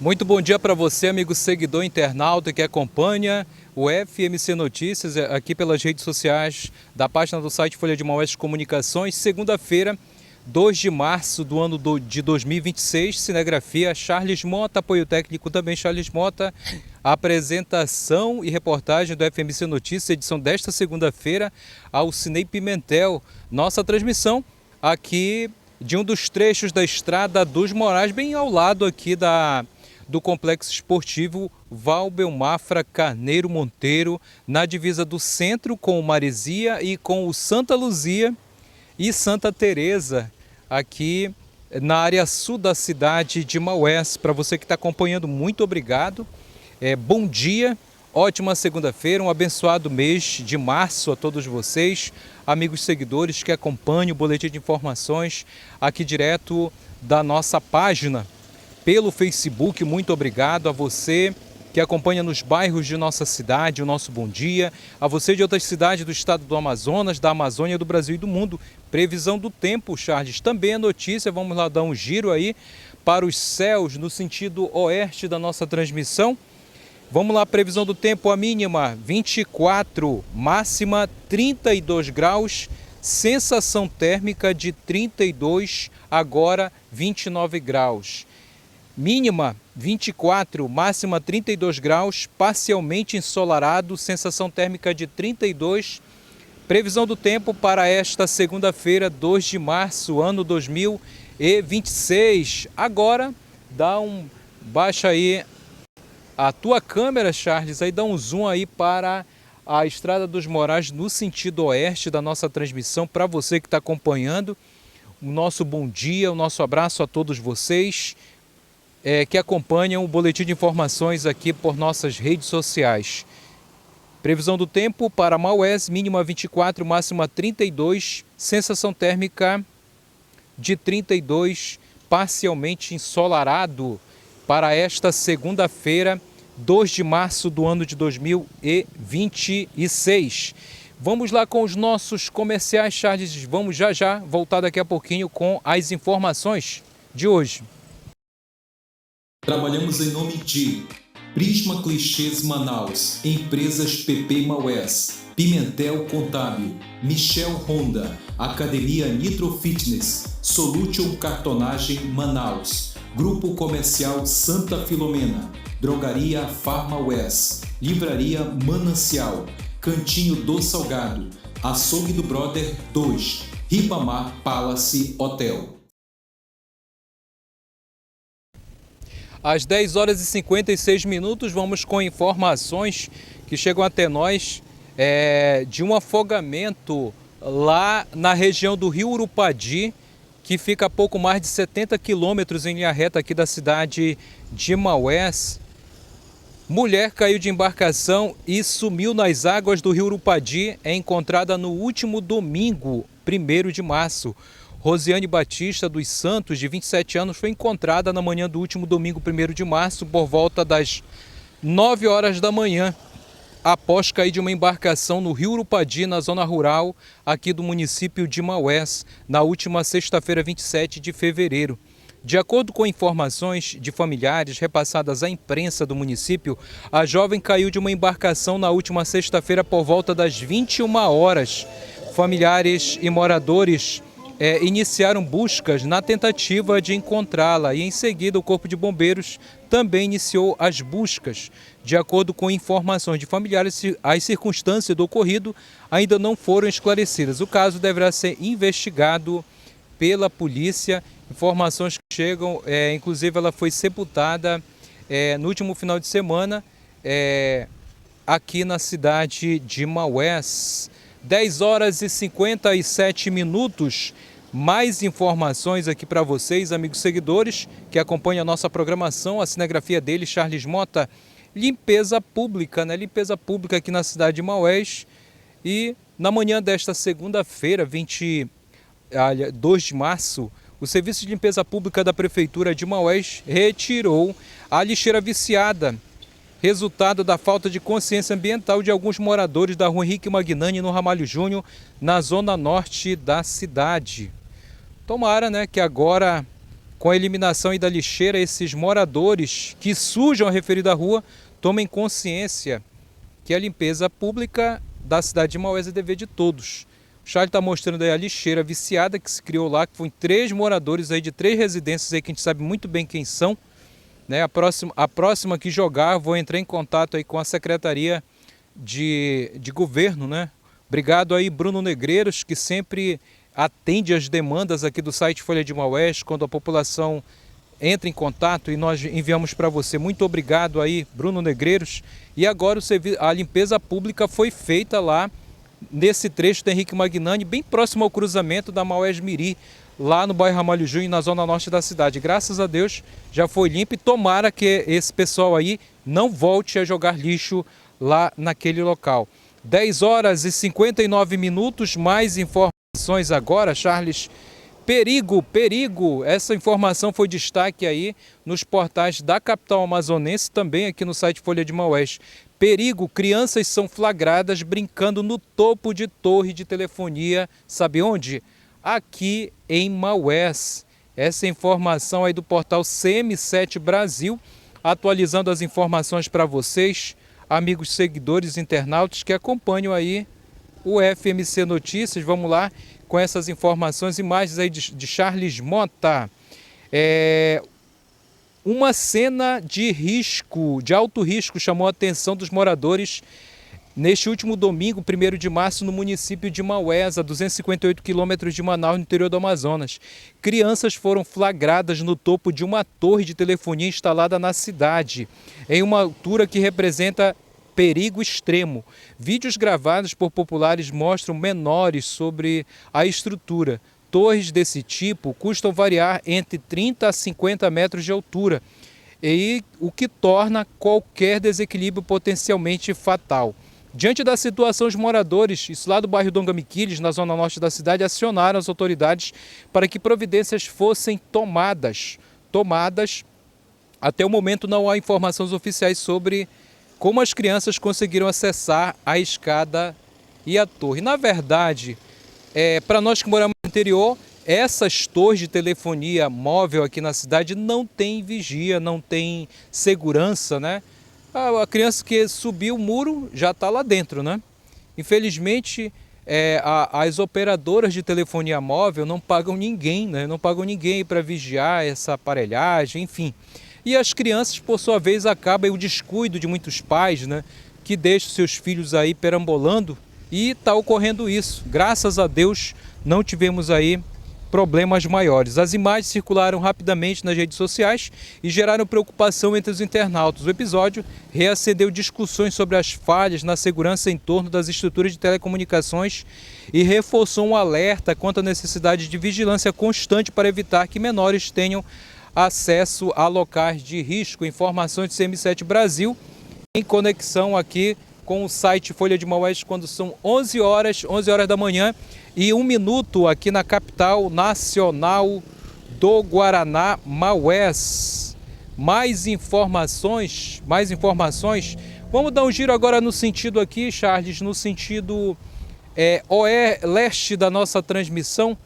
Muito bom dia para você, amigo seguidor internauta que acompanha o FMC Notícias aqui pelas redes sociais da página do site Folha de Maués Comunicações. Segunda-feira, 2 de março do ano de 2026, cinegrafia Charles Mota, apoio técnico também Charles Mota, apresentação e reportagem do FMC Notícias, edição desta segunda-feira, ao Cinei Pimentel. Nossa transmissão aqui de um dos trechos da Estrada dos Morais, bem ao lado aqui do Complexo Esportivo Valber Mafra Carneiro Monteiro, na divisa do centro com o Marizia e com o Santa Luzia e Santa Teresa, aqui na área sul da cidade de Maués. Para você que está acompanhando, muito obrigado. Bom dia, ótima segunda-feira, um abençoado mês de março a todos vocês, amigos seguidores que acompanham o boletim de informações aqui direto da nossa página pelo Facebook. Muito obrigado a você que acompanha nos bairros de nossa cidade, o nosso bom dia. A você de outras cidades do estado do Amazonas, da Amazônia, do Brasil e do mundo. Previsão do tempo, Charles, também a notícia. Vamos lá dar um giro aí para os céus no sentido oeste da nossa transmissão. Vamos lá, previsão do tempo, a mínima 24, máxima 32 graus, sensação térmica de 32, agora 29 graus. Mínima 24, máxima 32 graus, parcialmente ensolarado, sensação térmica de 32. Previsão do tempo para esta segunda-feira, 2 de março, ano 2026. Agora, baixa aí a tua câmera, Charles, aí dá um zoom aí para a Estrada dos Morais no sentido oeste da nossa transmissão, para você que está acompanhando. O nosso bom dia, o nosso abraço a todos vocês que acompanham o boletim de informações aqui por nossas redes sociais. Previsão do tempo para Maués, mínima 24, máxima 32, sensação térmica de 32, parcialmente ensolarado para esta segunda-feira, 2 de março do ano de 2026. Vamos lá com os nossos comerciais, Charles. Vamos já voltar daqui a pouquinho com as informações de hoje. Trabalhamos em nome de Prisma Clichês Manaus, Empresas PP Maués, Pimentel Contábil, Michel Honda, Academia Nitro Fitness, Solution Cartonagem Manaus, Grupo Comercial Santa Filomena, Drogaria Farma West, Livraria Manancial, Cantinho do Salgado, Açougue do Brother 2, Ribamar Palace Hotel. Às 10 horas e 56 minutos, vamos com informações que chegam até nós de um afogamento lá na região do Rio Urupadi, que fica a pouco mais de 70 quilômetros em linha reta aqui da cidade de Maués. Mulher caiu de embarcação e sumiu nas águas do Rio Urupadi, é encontrada no último domingo, 1º de março. Rosiane Batista dos Santos, de 27 anos, foi encontrada na manhã do último domingo, 1º de março, por volta das 9 horas da manhã, após cair de uma embarcação no Rio Urupadi, na zona rural aqui do município de Maués, na última sexta-feira, 27 de fevereiro. De acordo com informações de familiares repassadas à imprensa do município, a jovem caiu de uma embarcação na última sexta-feira por volta das 21 horas. Familiares e moradores iniciaram buscas na tentativa de encontrá-la e, em seguida, o Corpo de Bombeiros também iniciou as buscas. De acordo com informações de familiares, as circunstâncias do ocorrido ainda não foram esclarecidas. O caso deverá ser investigado pela polícia. Informações que chegam, inclusive ela foi sepultada no último final de semana aqui na cidade de Maués. 10 horas e 57 minutos. Mais informações aqui para vocês, amigos seguidores, que acompanham a nossa programação, a cinegrafia dele, Charles Mota. Limpeza pública, né? Limpeza pública aqui na cidade de Maués. E na manhã desta segunda-feira, 2 de março, o Serviço de Limpeza Pública da Prefeitura de Maués retirou a lixeira viciada, resultado da falta de consciência ambiental de alguns moradores da rua Henrique Magnani, no Ramalho Júnior, na zona norte da cidade. Tomara, né, que agora, com a eliminação aí da lixeira, esses moradores que sujam a referida rua tomem consciência que a limpeza pública da cidade de Maués é dever de todos. O Charles está mostrando aí a lixeira viciada que se criou lá, que foi 3 moradores aí de 3 residências aí que a gente sabe muito bem quem são, né? A próxima que jogar, vou entrar em contato aí com a Secretaria de Governo, né? Obrigado aí, Bruno Negreiros, que sempre atende as demandas aqui do site Folha de Maués, quando a população entra em contato e nós enviamos para você. Muito obrigado aí, Bruno Negreiros. E agora a limpeza pública foi feita lá nesse trecho do Henrique Magnani, bem próximo ao cruzamento da Maués Miri, lá no bairro Ramalho Júnior, na zona norte da cidade. Graças a Deus já foi limpo e tomara que esse pessoal aí não volte a jogar lixo lá naquele local. 10 horas e 59 minutos, mais informações agora, Charles. Perigo, perigo! Essa informação foi destaque aí nos portais da capital amazonense, também aqui no site Folha de Maués. Perigo, crianças são flagradas brincando no topo de torre de telefonia, sabe onde? Aqui em Maués. Essa informação aí do portal CM7 Brasil, atualizando as informações para vocês, amigos seguidores internautas que acompanham aí o FMC Notícias. Vamos lá com essas informações, imagens aí de Charles Mota. Uma cena de risco, de alto risco, chamou a atenção dos moradores neste último domingo, 1º de março, no município de Maués, a 258 quilômetros de Manaus, no interior do Amazonas. Crianças foram flagradas no topo de uma torre de telefonia instalada na cidade, em uma altura que representa perigo extremo. Vídeos gravados por populares mostram menores sobre a estrutura. Torres desse tipo custam variar entre 30 a 50 metros de altura, e o que torna qualquer desequilíbrio potencialmente fatal. Diante da situação, os moradores, isso lá do bairro Dom Gamiquiles, na zona norte da cidade, acionaram as autoridades para que providências fossem tomadas. Até o momento não há informações oficiais sobre como as crianças conseguiram acessar a escada e a torre. Na verdade, para nós que moramos no interior, essas torres de telefonia móvel aqui na cidade não tem vigia, não tem segurança, né? A criança que subiu o muro já está lá dentro, né? Infelizmente, as operadoras de telefonia móvel não pagam ninguém, né? Não pagam ninguém para vigiar essa aparelhagem, enfim. E as crianças, por sua vez, acabam o descuido de muitos pais, né? Que deixam seus filhos aí perambulando, e está ocorrendo isso. Graças a Deus não tivemos aí problemas maiores. As imagens circularam rapidamente nas redes sociais e geraram preocupação entre os internautas. O episódio reacendeu discussões sobre as falhas na segurança em torno das estruturas de telecomunicações e reforçou um alerta quanto à necessidade de vigilância constante para evitar que menores tenham acesso a locais de risco. Informações de CM7 Brasil, em conexão aqui com o site Folha de Maués, quando são 11 horas da manhã e 1 minuto aqui na capital nacional do Guaraná, Maués. Mais informações. Vamos dar um giro agora no sentido aqui, Charles, no sentido leste da nossa transmissão,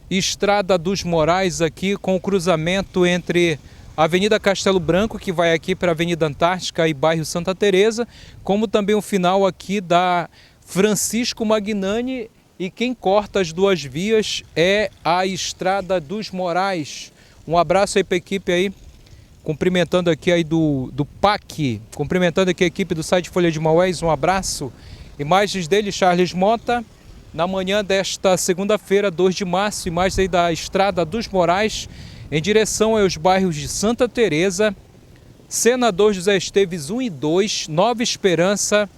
Estrada dos Morais aqui, com o cruzamento entre a Avenida Castelo Branco, que vai aqui para a Avenida Antártica e bairro Santa Teresa, como também o final aqui da Francisco Magnani, e quem corta as duas vias é a Estrada dos Morais. Um abraço aí para a equipe aí, cumprimentando aqui aí do PAC, cumprimentando aqui a equipe do site Folha de Maués, um abraço. Imagens dele, Charles Mota, na manhã desta segunda-feira, 2 de março, imagens aí da Estrada dos Morais, em direção aos bairros de Santa Teresa, Senador José Esteves 1 e 2, Nova Esperança,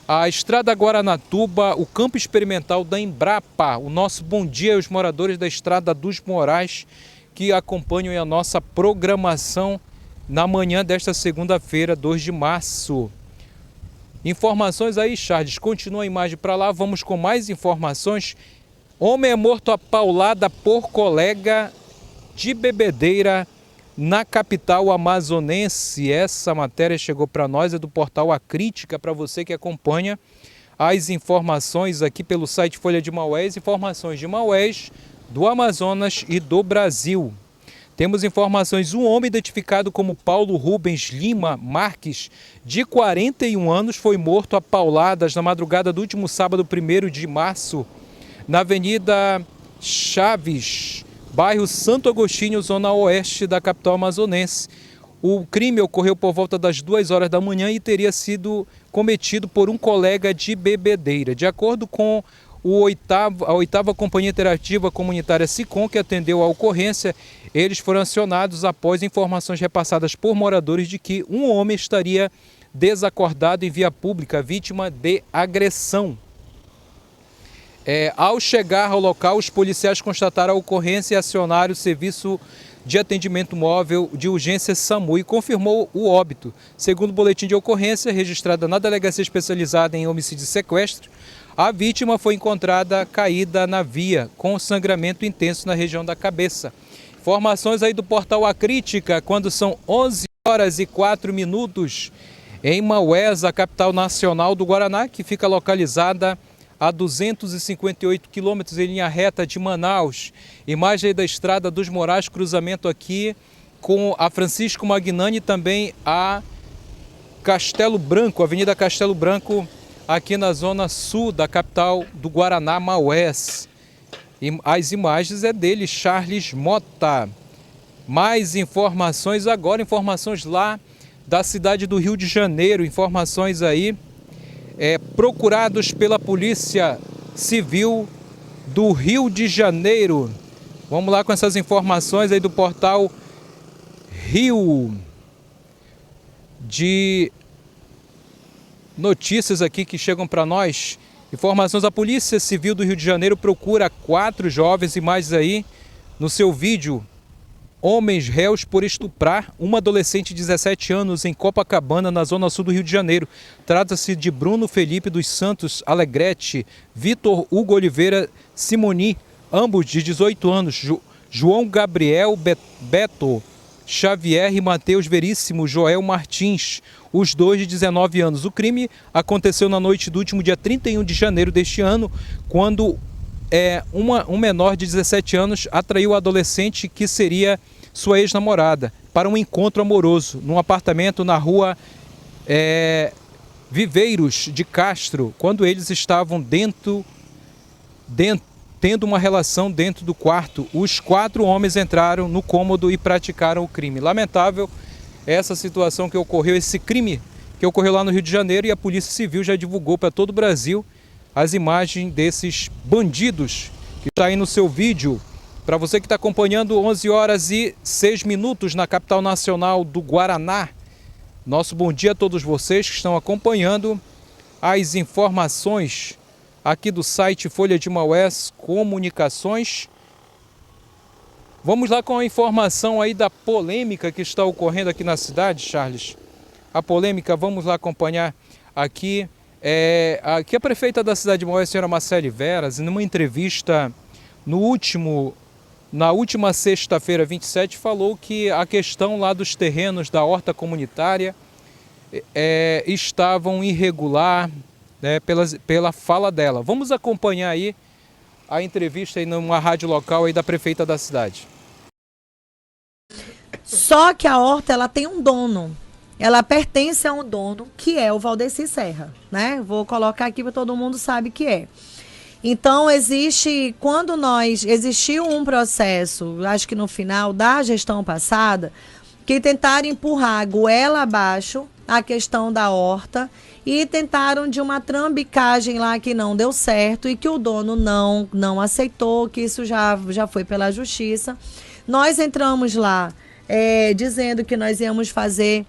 a Estrada Guaranatuba, o Campo Experimental da Embrapa. O nosso bom dia aos moradores da Estrada dos Morais que acompanham a nossa programação na manhã desta segunda-feira, 2 de março. Informações aí, Charles, continua a imagem para lá, vamos com mais informações. Homem é morto a paulada por colega de bebedeira na capital amazonense. Essa matéria chegou para nós, é do portal A Crítica, para você que acompanha as informações aqui pelo site Folha de Maués, informações de Maués, do Amazonas e do Brasil. Temos informações, um homem identificado como Paulo Rubens Lima Marques, de 41 anos, foi morto a pauladas na madrugada do último sábado, 1º de março, na Avenida Chaves, bairro Santo Agostinho, zona oeste da capital amazonense. O crime ocorreu por volta das 2 horas da manhã e teria sido cometido por um colega de bebedeira. De acordo com a 8ª Companhia Interativa Comunitária SICOM, que atendeu a ocorrência, eles foram acionados após informações repassadas por moradores de que um homem estaria desacordado em via pública, vítima de agressão. Ao chegar ao local, os policiais constataram a ocorrência e acionaram o serviço de atendimento móvel de urgência SAMU e confirmou o óbito. Segundo o boletim de ocorrência registrada na Delegacia Especializada em Homicídio e Sequestro, a vítima foi encontrada caída na via, com sangramento intenso na região da cabeça. Informações aí do portal A Crítica, quando são 11 horas e 4 minutos, em Maués, a capital nacional do Guaraná, que fica localizada a 258 quilômetros em linha reta de Manaus. Imagem da Estrada dos Morais, cruzamento aqui com a Francisco Magnani e também a Castelo Branco, Avenida Castelo Branco, aqui na zona sul da capital do Guaraná, Maués. E as imagens é dele, Charles Mota. Mais informações agora, informações lá da cidade do Rio de Janeiro, informações aí. Procurados pela Polícia Civil do Rio de Janeiro. Vamos lá com essas informações aí do portal Rio de Notícias aqui que chegam para nós. Informações: a Polícia Civil do Rio de Janeiro procura 4 jovens, imagens aí no seu vídeo. Homens réus por estuprar uma adolescente de 17 anos em Copacabana, na zona sul do Rio de Janeiro. Trata-se de Bruno Felipe dos Santos Alegrete, Vitor Hugo Oliveira Simoni, ambos de 18 anos, João Gabriel Beto Xavier e Matheus Veríssimo Joel Martins, os dois de 19 anos. O crime aconteceu na noite do último dia 31 de janeiro deste ano, quando um menor de 17 anos atraiu a adolescente, que seria sua ex-namorada, para um encontro amoroso num apartamento na rua Viveiros de Castro, quando eles estavam tendo uma relação dentro do quarto. Os 4 homens entraram no cômodo e praticaram o crime. Lamentável essa situação que ocorreu, esse crime que ocorreu lá no Rio de Janeiro, e a Polícia Civil já divulgou para todo o Brasil as imagens desses bandidos, que está aí no seu vídeo. Para você que está acompanhando, 11 horas e 6 minutos na capital nacional do Guaraná. Nosso bom dia a todos vocês que estão acompanhando as informações aqui do site Folha de Maués Comunicações. Vamos lá com a informação aí da polêmica que está ocorrendo aqui na cidade, Charles. A polêmica, vamos lá acompanhar aqui. Aqui a prefeita da cidade de Maués, a senhora Marcele Veras, numa entrevista na última sexta-feira, 27, falou que a questão lá dos terrenos da horta comunitária estavam irregular, né, pela fala dela. Vamos acompanhar aí a entrevista aí numa rádio local aí da prefeita da cidade. Só que a horta, ela tem um dono. Ela pertence a um dono, que é o Valdeci Serra, né? Vou colocar aqui para todo mundo sabe que é. Então, existiu um processo, acho que no final da gestão passada, que tentaram empurrar a goela abaixo a questão da horta e tentaram de uma trambicagem lá que não deu certo e que o dono não aceitou, que isso já foi pela justiça. Nós entramos lá dizendo que nós íamos fazer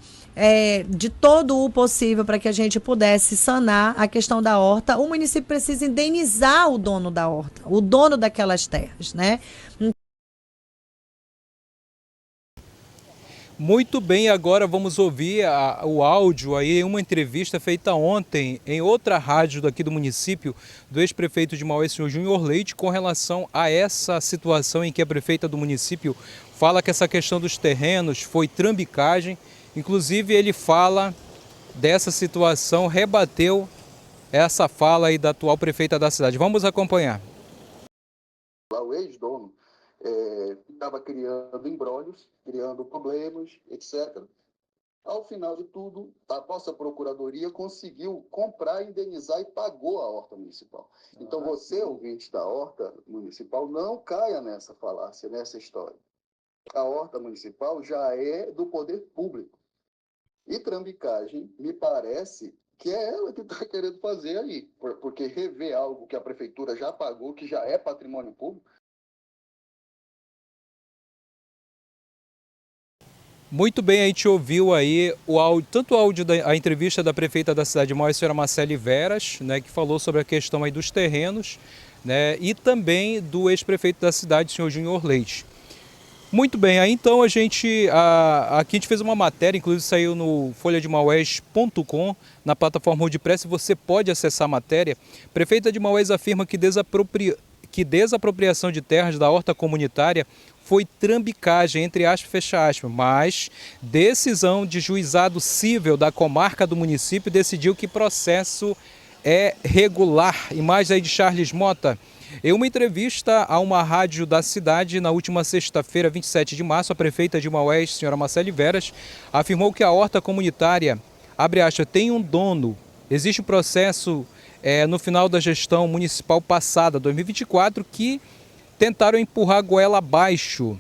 de todo o possível para que a gente pudesse sanar a questão da horta. O município precisa indenizar o dono da horta, o dono daquelas terras, né? Muito bem, agora vamos ouvir o áudio aí, uma entrevista feita ontem em outra rádio daqui do município, do ex-prefeito de Maués, senhor Júnior Leite, com relação a essa situação em que a prefeita do município fala que essa questão dos terrenos foi trambicagem. Inclusive ele fala dessa situação, rebateu essa fala aí da atual prefeita da cidade. Vamos acompanhar. O ex-dono, estava criando embrólios, criando problemas, etc. Ao final de tudo, a nossa procuradoria conseguiu comprar, indenizar e pagou a horta municipal. Então, você, ouvinte da horta municipal, não caia nessa falácia, nessa história. A horta municipal já é do poder público. E trambicagem, me parece que é ela que está querendo fazer aí, porque rever algo que a prefeitura já pagou, que já é patrimônio público. Muito bem, a gente ouviu aí o áudio, tanto o áudio da entrevista da prefeita da cidade de Maués, a senhora Marcele Veras, né, que falou sobre a questão aí dos terrenos, né, e também do ex-prefeito da cidade, senhor Júnior Leite. Muito bem, aí então aqui a gente fez uma matéria, inclusive saiu no folhademaués.com, na plataforma WordPress, você pode acessar a matéria. Prefeita de Maués afirma que desapropriação de terras da horta comunitária foi trambicagem, entre aspas, fecha aspas, mas decisão de juizado cível da comarca do município decidiu que processo é regular. Imagem aí de Charles Mota. Em uma entrevista a uma rádio da cidade, na última sexta-feira, 27 de março, a prefeita de Maués, senhora Marcele Veras, afirmou que a horta comunitária, abre aspas, tem um dono. Existe um processo no final da gestão municipal passada, 2024, que tentaram empurrar a goela abaixo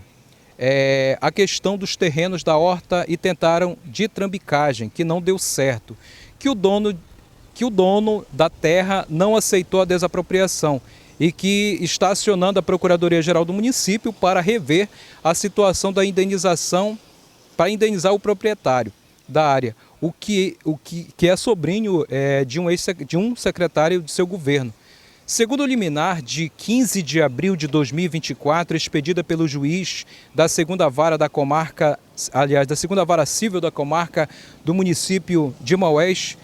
a questão dos terrenos da horta e tentaram de trambicagem, que não deu certo. Que o dono da terra não aceitou a desapropriação e que está acionando a Procuradoria-Geral do município para rever a situação da indenização, para indenizar o proprietário da área, o que é sobrinho de um secretário de seu governo. Segundo o liminar de 15 de abril de 2024, expedida pelo juiz da segunda vara da comarca, aliás, da segunda vara civil da comarca do município de Maués,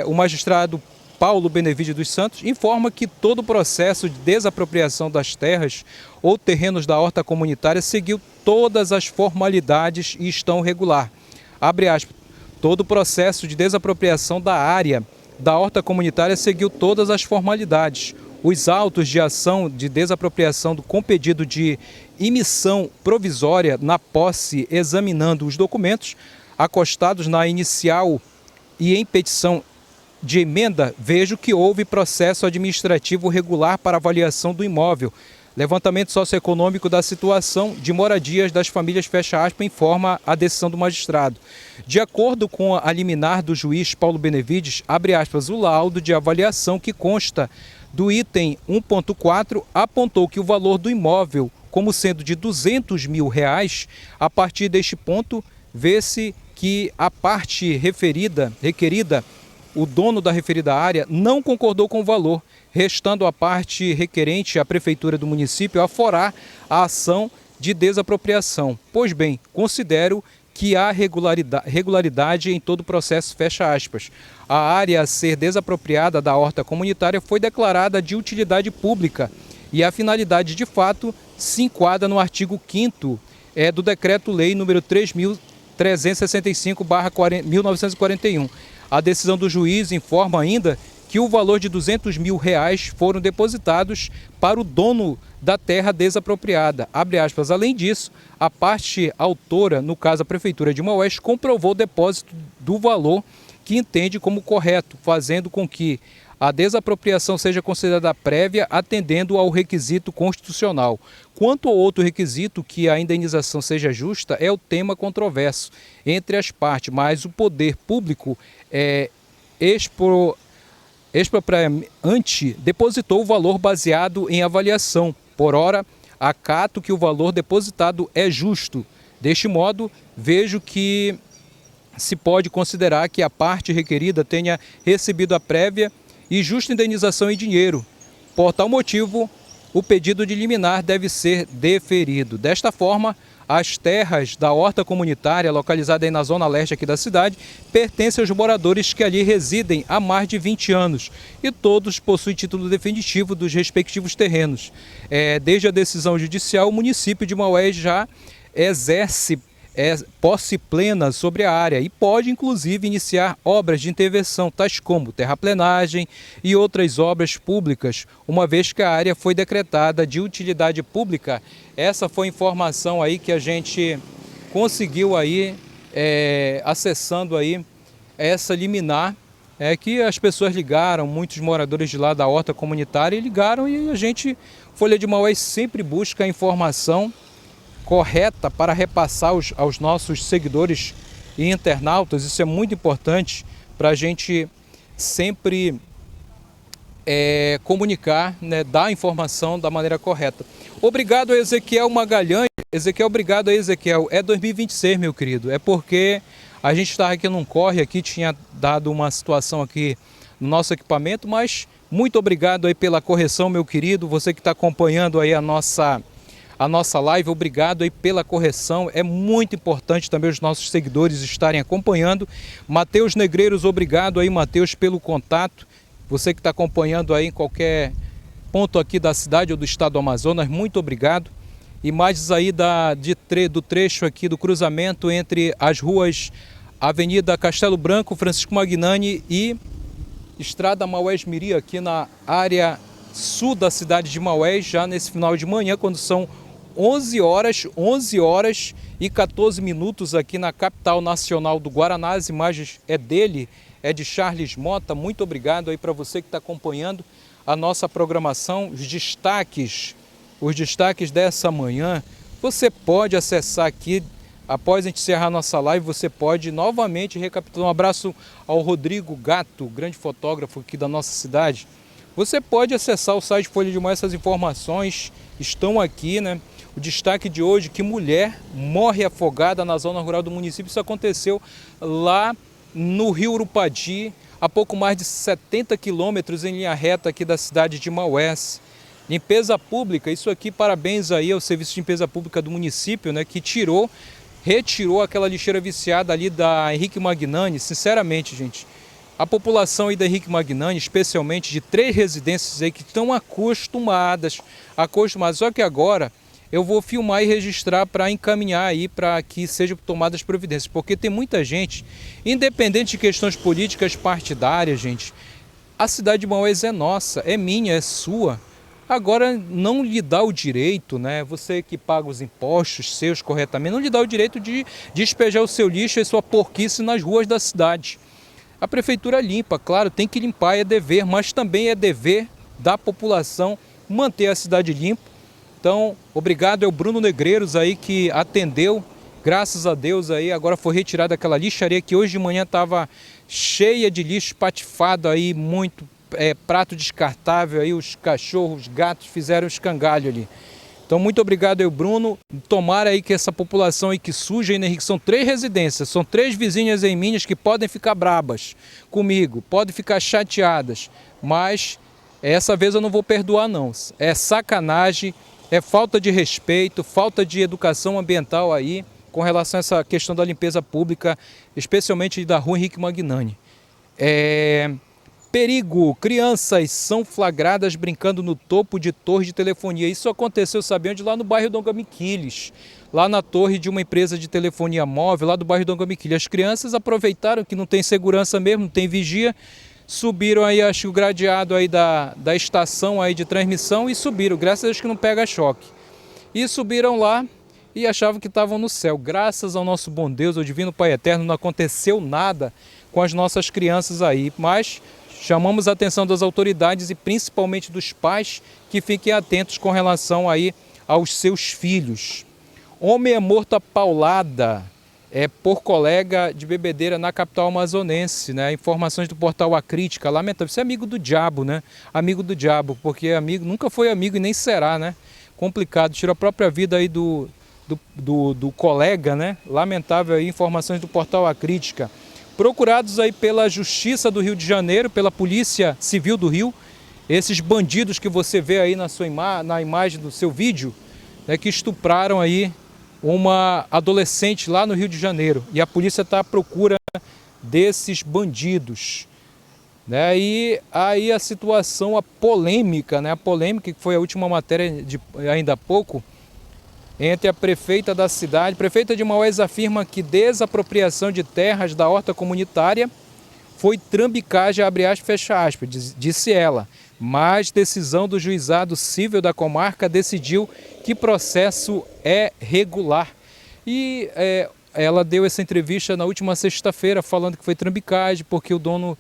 o magistrado Paulo Benevides dos Santos informa que todo o processo de desapropriação das terras ou terrenos da horta comunitária seguiu todas as formalidades e estão regular. Abre aspas, todo o processo de desapropriação da área da horta comunitária seguiu todas as formalidades. Os autos de ação de desapropriação com pedido de emissão provisória na posse, examinando os documentos acostados na inicial e em petição de emenda, vejo que houve processo administrativo regular para avaliação do imóvel. Levantamento socioeconômico da situação de moradias das famílias, fecha aspas, informa a decisão do magistrado. De acordo com a liminar do juiz Paulo Benevides, abre aspas, o laudo de avaliação que consta do item 1.4 apontou que o valor do imóvel, como sendo de R$200 mil, a partir deste ponto, vê-se que a parte requerida, o dono da referida área, não concordou com o valor, restando a parte requerente, a prefeitura do município, aforar a ação de desapropriação. Pois bem, considero que há regularidade em todo o processo, fecha aspas. A área a ser desapropriada da horta comunitária foi declarada de utilidade pública e a finalidade de fato se enquadra no artigo 5º do Decreto-Lei número 3.365/1941. A decisão do juiz informa ainda que o valor de R$200 mil foram depositados para o dono da terra desapropriada. Abre aspas. Além disso, a parte autora, no caso a Prefeitura de Maués, comprovou o depósito do valor que entende como correto, fazendo com que a desapropriação seja considerada prévia, atendendo ao requisito constitucional. Quanto ao outro requisito, que a indenização seja justa, é o tema controverso entre as partes, mas o poder público expropriante depositou o valor baseado em avaliação. Por ora, acato que o valor depositado é justo. Deste modo, vejo que se pode considerar que a parte requerida tenha recebido a prévia e justa indenização em dinheiro. Por tal motivo, o pedido de liminar deve ser deferido. Desta forma, as terras da horta comunitária, localizada aí na zona leste aqui da cidade, pertencem aos moradores que ali residem há mais de 20 anos e todos possuem título definitivo dos respectivos terrenos. Desde a decisão judicial, o município de Maués já exerce posse plena sobre a área e pode, inclusive, iniciar obras de intervenção, tais como terraplenagem e outras obras públicas, uma vez que a área foi decretada de utilidade pública. Essa foi a informação aí que a gente conseguiu aí, acessando aí essa liminar, que as pessoas ligaram, muitos moradores de lá da horta comunitária ligaram, e a gente, Folha de Maués, sempre busca a informação correta para repassar aos nossos seguidores e internautas. Isso é muito importante para a gente sempre comunicar, né, dar a informação da maneira correta. Obrigado a Ezequiel Magalhães. Ezequiel, obrigado a Ezequiel. É 2026, meu querido. É porque a gente estava aqui num corre, aqui tinha dado uma situação aqui no nosso equipamento, mas muito obrigado aí pela correção, meu querido. Você que está acompanhando aí a nossa live, obrigado aí pela correção. É muito importante também os nossos seguidores estarem acompanhando. Matheus Negreiros, obrigado aí, Matheus, pelo contato. Você que está acompanhando aí em qualquer ponto aqui da cidade ou do estado do Amazonas, muito obrigado. Imagens aí do trecho aqui do cruzamento entre as ruas Avenida Castelo Branco, Francisco Magnani e Estrada Maués-Miri, aqui na área sul da cidade de Maués, já nesse final de manhã, quando são 11 horas e 14 minutos aqui na capital nacional do Guaraná. As imagens é de Charles Mota. Muito obrigado aí para você que está acompanhando a nossa programação. Os destaques dessa manhã, você pode acessar aqui, após a gente encerrar a nossa live, você pode novamente recapitular. Um abraço ao Rodrigo Gato, grande fotógrafo aqui da nossa cidade. Você pode acessar o site Folha de Maués, essas informações estão aqui, né? O destaque de hoje, que mulher morre afogada na zona rural do município. Isso aconteceu lá no Rio Urupadi, a pouco mais de 70 quilômetros em linha reta aqui da cidade de Maués. Limpeza pública, isso aqui, parabéns aí ao Serviço de Limpeza Pública do município, né, que retirou aquela lixeira viciada ali da Henrique Magnani. Sinceramente, gente, a população aí da Henrique Magnani, especialmente de 3 residências aí que estão acostumadas, só que agora eu vou filmar e registrar para encaminhar aí para que sejam tomadas providências, porque tem muita gente, independente de questões políticas partidárias, gente, a cidade de Maués é nossa, é minha, é sua. Agora não lhe dá o direito, né? Você que paga os impostos seus corretamente, não lhe dá o direito de despejar o seu lixo e sua porquice nas ruas da cidade. A prefeitura limpa, claro, tem que limpar, é dever, mas também é dever da população manter a cidade limpa. Então, obrigado ao Bruno Negreiros aí que atendeu, graças a Deus aí, agora foi retirada aquela lixaria que hoje de manhã estava cheia de lixo espatifado aí, muito prato descartável aí, os cachorros, os gatos fizeram escangalho ali. Então, muito obrigado aí, Bruno. Tomara aí que essa população aí que suja aí, né, Henrique, são 3 residências, são 3 vizinhas em Minas que podem ficar brabas comigo, podem ficar chateadas, mas essa vez eu não vou perdoar não. É sacanagem, é falta de respeito, falta de educação ambiental aí com relação a essa questão da limpeza pública, especialmente da rua Henrique Magnani. Perigo, crianças são flagradas brincando no topo de torre de telefonia. Isso aconteceu, sabe onde? Lá no bairro Dongamiquiles, lá na torre de uma empresa de telefonia móvel, lá do bairro Dongamiquiles. As crianças aproveitaram que não tem segurança mesmo, não tem vigia, subiram aí, acho que o gradeado aí da estação aí de transmissão e subiram, graças a Deus que não pega choque. E subiram lá e achavam que estavam no céu. Graças ao nosso bom Deus, ao Divino Pai Eterno, não aconteceu nada com as nossas crianças aí, mas chamamos a atenção das autoridades e principalmente dos pais que fiquem atentos com relação aí aos seus filhos. Homem é morto a paulada por colega de bebedeira na capital amazonense, né? Informações do portal A Crítica, lamentável. Isso é amigo do diabo, né? Amigo do diabo, porque amigo nunca foi amigo e nem será, né? Complicado, tirou a própria vida aí do colega, né? Lamentável aí, informações do portal A Crítica. Procurados aí pela Justiça do Rio de Janeiro, pela Polícia Civil do Rio, esses bandidos que você vê aí na imagem do seu vídeo, né, que estupraram aí uma adolescente lá no Rio de Janeiro. E a polícia está à procura desses bandidos. Né? E aí a situação, a polêmica, né? A polêmica que foi a última matéria de ainda há pouco, entre a prefeita da cidade. A prefeita de Maués afirma que desapropriação de terras da horta comunitária foi trambicagem, abre aspas, fecha aspas, disse ela. Mas decisão do juizado civil da comarca decidiu que processo é regular. E ela deu essa entrevista na última sexta-feira falando que foi trambicagem porque o dono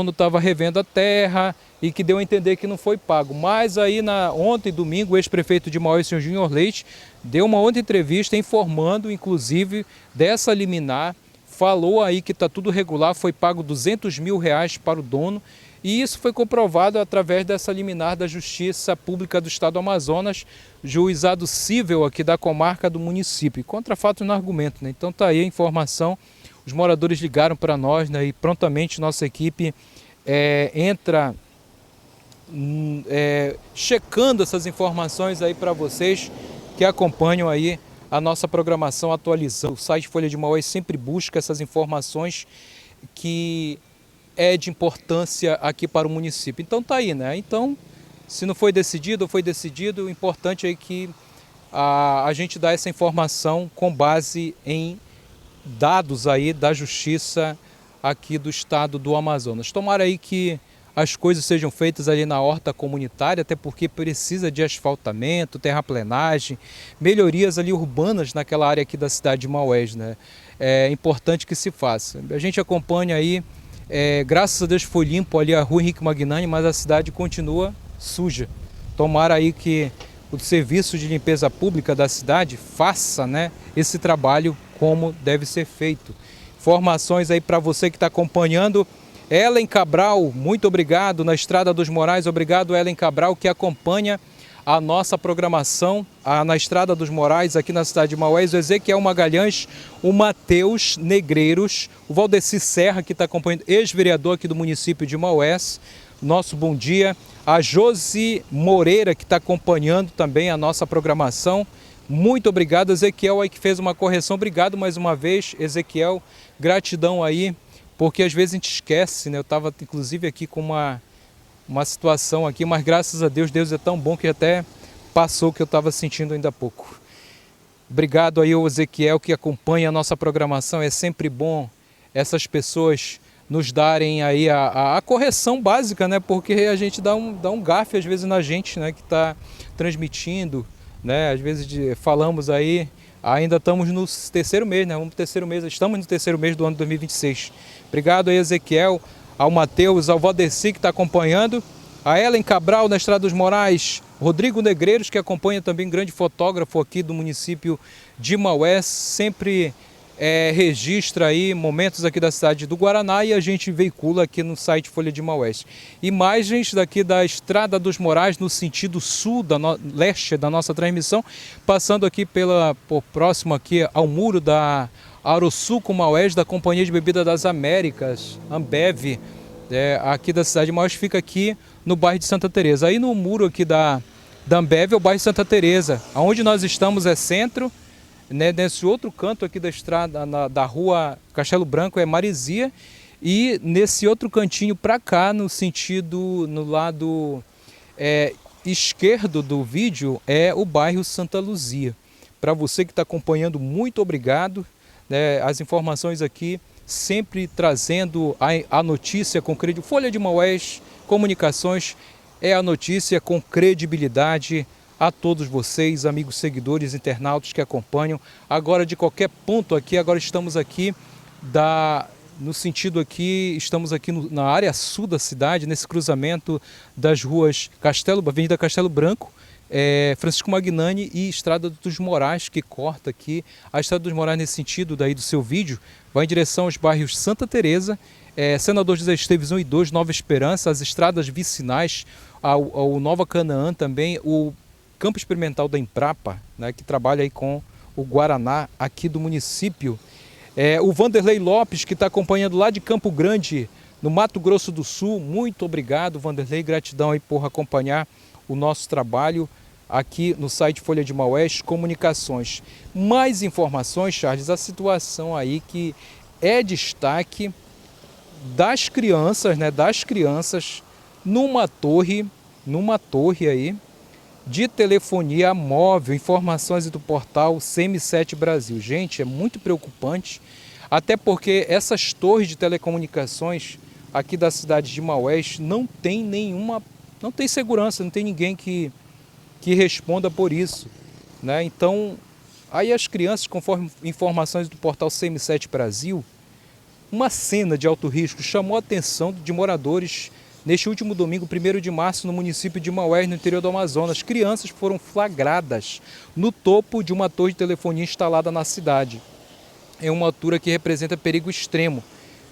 estava revendo a terra e que deu a entender que não foi pago. Mas aí ontem, domingo, o ex-prefeito de Maués, Sr. Júnior Leite, deu uma outra entrevista informando, inclusive, dessa liminar, falou aí que está tudo regular, foi pago R$200 mil para o dono, e isso foi comprovado através dessa liminar da Justiça Pública do Estado do Amazonas, juizado civil aqui da comarca do município, contra fato no argumento, né? Então está aí a informação, os moradores ligaram para nós, né? E prontamente nossa equipe entra checando essas informações aí para vocês que acompanham aí a nossa programação, atualizando. O site Folha de Maués sempre busca essas informações que é de importância aqui para o município. Então tá aí, né? Então, se não foi decidido ou foi decidido, o importante é que a gente dá essa informação com base em dados aí da justiça aqui do estado do Amazonas. Tomara aí que as coisas sejam feitas ali na horta comunitária, até porque precisa de asfaltamento, terraplenagem, melhorias ali urbanas naquela área aqui da cidade de Maués, né? É importante que se faça. A gente acompanha aí, graças a Deus foi limpo ali a rua Henrique Magnani, mas a cidade continua suja. Tomara aí que o serviço de limpeza pública da cidade faça, né, esse trabalho como deve ser feito. Informações aí para você que está acompanhando. Ellen Cabral, muito obrigado, na Estrada dos Morais, obrigado Ellen Cabral, que acompanha a nossa programação na Estrada dos Morais, aqui na cidade de Maués, o Ezequiel Magalhães, o Matheus Negreiros, o Valdeci Serra, que está acompanhando, ex-vereador aqui do município de Maués, nosso bom dia, a Josi Moreira, que está acompanhando também a nossa programação, muito obrigado, Ezequiel aí que fez uma correção, obrigado mais uma vez, Ezequiel, gratidão aí, porque às vezes a gente esquece, né? Eu estava inclusive aqui com uma situação aqui, mas graças a Deus, Deus é tão bom que até passou o que eu estava sentindo ainda há pouco. Obrigado aí ao Ezequiel que acompanha a nossa programação, é sempre bom essas pessoas nos darem aí a correção básica, né? Porque a gente dá um gafe às vezes na gente, né? Que está transmitindo, né? Às vezes falamos aí, ainda estamos no terceiro mês, né? Estamos no terceiro mês do ano 2026. Obrigado aí, Ezequiel, ao Matheus, ao Valdeci que está acompanhando, a Ellen Cabral na Estrada dos Morais, Rodrigo Negreiros, que acompanha também, grande fotógrafo aqui do município de Maués, sempre registra aí momentos aqui da cidade do Guaraná e a gente veicula aqui no site Folha de Maués. Imagens daqui da Estrada dos Morais no sentido sul, leste da nossa transmissão, passando aqui por próximo aqui ao muro da Arosuco Maués, da Companhia de Bebida das Américas, Ambev, aqui da cidade de Maués, fica aqui no bairro de Santa Teresa. Aí no muro aqui da Ambev é o bairro de Santa Teresa, onde nós estamos é centro, né? Nesse outro canto aqui da estrada, da rua Castelo Branco é Marizia, e nesse outro cantinho para cá, no lado esquerdo do vídeo, é o bairro Santa Luzia. Para você que está acompanhando, muito obrigado. As informações aqui sempre trazendo a notícia com credibilidade. Folha de Maués, Comunicações, é a notícia com credibilidade a todos vocês, amigos seguidores, internautas que acompanham. Agora de qualquer ponto aqui, agora estamos aqui no sentido aqui, estamos aqui na área sul da cidade, nesse cruzamento das ruas Avenida Castelo Branco, Francisco Magnani e Estrada dos Morais, que corta aqui. A Estrada dos Morais, nesse sentido daí do seu vídeo, vai em direção aos bairros Santa Teresa, Senador José Esteves 1 e 2, Nova Esperança, as estradas vicinais, ao Nova Canaã também, o Campo Experimental da Embrapa, né, que trabalha aí com o Guaraná aqui do município. O Vanderlei Lopes, que está acompanhando lá de Campo Grande, no Mato Grosso do Sul. Muito obrigado, Vanderlei, gratidão aí por acompanhar o nosso trabalho aqui no site Folha de Maués Comunicações. Mais informações, Charles, a situação aí que é destaque das crianças, né, numa torre aí, de telefonia móvel, informações do portal CM7 Brasil. Gente, é muito preocupante, até porque essas torres de telecomunicações aqui da cidade de Maués não tem segurança, não tem ninguém que responda por isso, né? Então, aí as crianças, conforme informações do portal CM7 Brasil, uma cena de alto risco chamou a atenção de moradores neste último domingo, 1º de março, no município de Maués, no interior do Amazonas. Crianças foram flagradas no topo de uma torre de telefonia instalada na cidade, em uma altura que representa perigo extremo.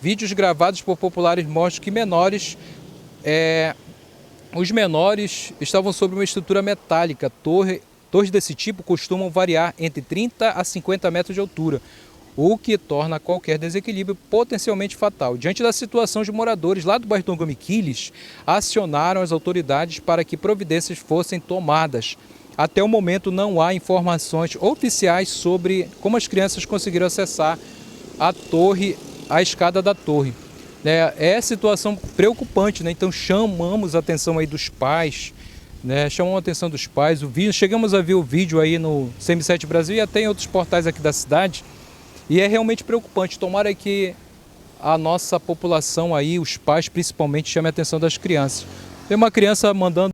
Vídeos gravados por populares mostram que os menores estavam sobre uma estrutura metálica. Torres desse tipo costumam variar entre 30 a 50 metros de altura, o que torna qualquer desequilíbrio potencialmente fatal. Diante da situação, os moradores lá do bairro Tongomiquiles acionaram as autoridades para que providências fossem tomadas. Até o momento não há informações oficiais sobre como as crianças conseguiram acessar a escada da torre. É situação preocupante, né? Então chamamos a atenção aí dos pais, né? Chamamos a atenção dos pais. Chegamos a ver o vídeo aí no CM7 Brasil e até em outros portais aqui da cidade. E é realmente preocupante. Tomara que a nossa população aí, os pais principalmente, chamem a atenção das crianças. Tem uma criança mandando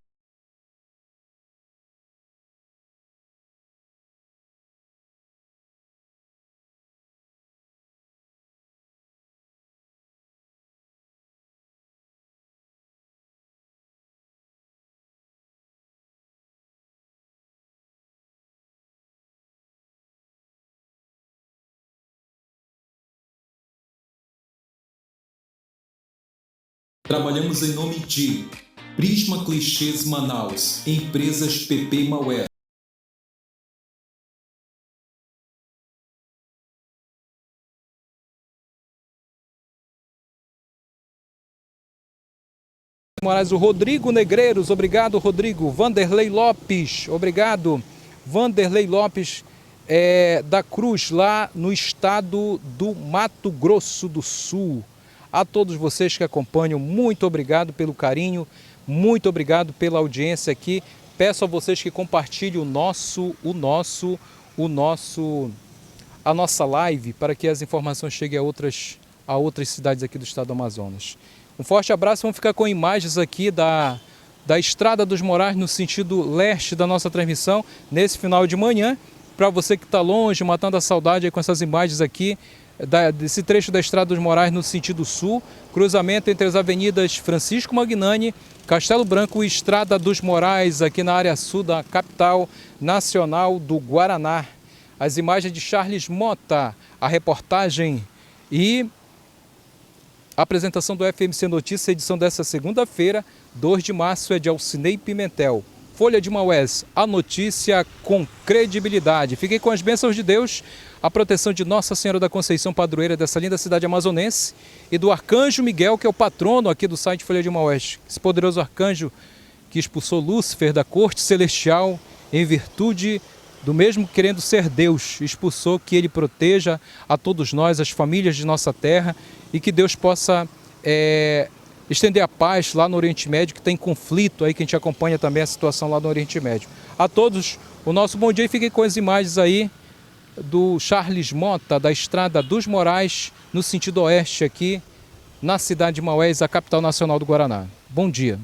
Trabalhamos em nome de Prisma Clichês Manaus, Empresas PP Maués. Moraes, o Rodrigo Negreiros, obrigado Rodrigo. Vanderlei Lopes, obrigado. Vanderlei Lopes da Cruz, lá no estado do Mato Grosso do Sul. A todos vocês que acompanham, muito obrigado pelo carinho, muito obrigado pela audiência aqui. Peço a vocês que compartilhem a nossa live para que as informações cheguem a outras cidades aqui do estado do Amazonas. Um forte abraço, vamos ficar com imagens aqui da Estrada dos Morais no sentido leste da nossa transmissão nesse final de manhã. Para você que está longe, matando a saudade aí com essas imagens aqui, desse trecho da Estrada dos Morais no sentido sul, cruzamento entre as avenidas Francisco Magnani, Castelo Branco e Estrada dos Morais, aqui na área sul da capital nacional do Guaraná. As imagens de Charles Mota, a reportagem e a apresentação do FMC Notícias, edição dessa segunda-feira, 2 de março, é de Alcinei Pimentel. Folha de Maués, a notícia com credibilidade. Fiquem com as bênçãos de Deus, a proteção de Nossa Senhora da Conceição, padroeira dessa linda cidade amazonense, e do Arcanjo Miguel, que é o patrono aqui do site Folha de Maués. Esse poderoso arcanjo que expulsou Lúcifer da corte celestial em virtude do mesmo querendo ser Deus, expulsou, que ele proteja a todos nós, as famílias de nossa terra, e que Deus possa estender a paz lá no Oriente Médio, que tem conflito aí, que a gente acompanha também a situação lá no Oriente Médio. A todos, o nosso bom dia, e fiquem com as imagens aí do Charles Mota, da Estrada dos Morais, no sentido oeste aqui, na cidade de Maués, a capital nacional do Guaraná. Bom dia.